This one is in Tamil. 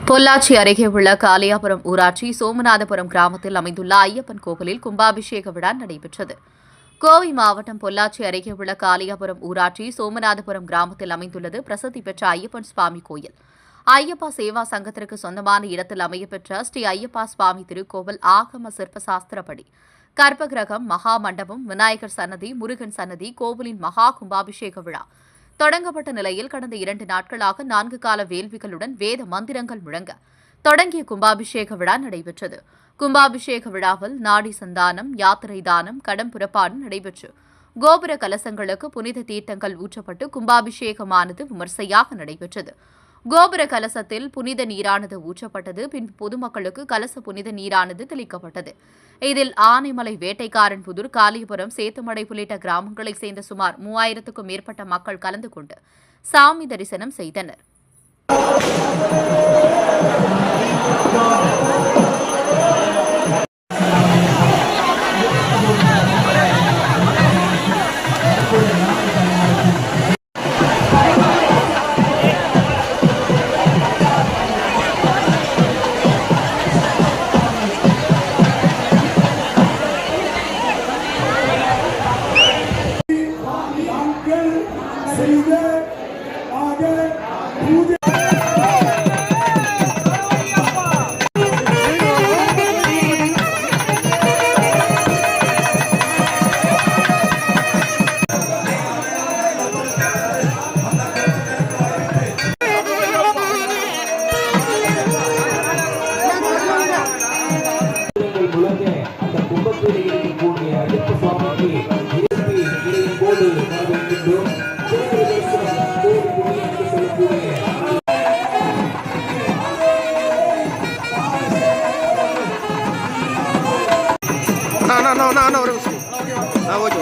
பொள்ளாச்சி அருகே உள்ள காளியாபுரம் ஊராட்சி சோமநாதபுரம் கிராமத்தில் அமைந்துள்ள ஐயப்பன் கோவிலில் கும்பாபிஷேக விழா நடைபெற்றது. கோவை மாவட்டம் பொள்ளாச்சி அருகே உள்ள காளியாபுரம் ஊராட்சி சோமநாதபுரம் கிராமத்தில் அமைந்துள்ளது பிரசித்தி பெற்ற ஐயப்பன் சுவாமி கோயில். ஐயப்பா சேவா சங்கத்திற்கு சொந்தமான இடத்தில் அமையப்பெற்ற ஸ்ரீ ஐயப்பா சுவாமி திருக்கோவில் ஆகம சிற்ப சாஸ்திரப்படி கர்ப்பகிரகம், மகா மண்டபம், விநாயகர் சன்னதி, முருகன் சன்னதி, கோவிலின் மகா கும்பாபிஷேக விழா தொடங்கப்பட்ட நிலையில் கடந்த 2 நாட்களாக 4 கால வேள்விகளுடன் வேத மந்திரங்கள் முழங்க தொடங்கிய கும்பாபிஷேக விழா நடைபெற்றது. கும்பாபிஷேக விழாவில் நாடி சந்தானம், யாத்திரை தானம், கடம் புறப்பாடு நடைபெற்று கோபுர கலசங்களுக்கு புனித தீர்த்தங்கள் ஊற்றப்பட்டு கும்பாபிஷேகமானது விமர்சையாக நடைபெற்றது. கோபுர கலசத்தில் புனித நீரானது ஊற்றப்பட்டது. பின் பொதுமக்களுக்கு கலச புனித நீரானது தெளிக்கப்பட்டது. இதில் ஆனைமலை, வேட்டைக்காரன் புதூர், காளியபுரம், சேத்துமடை உள்ளிட்ட கிராமங்களைச் சேர்ந்த சுமார் 3000க்கும் மேற்பட்ட மக்கள் கலந்து கொண்டு சாமி தரிசனம் செய்தனர். No, ஒரு நிமிஷம். ஓகே.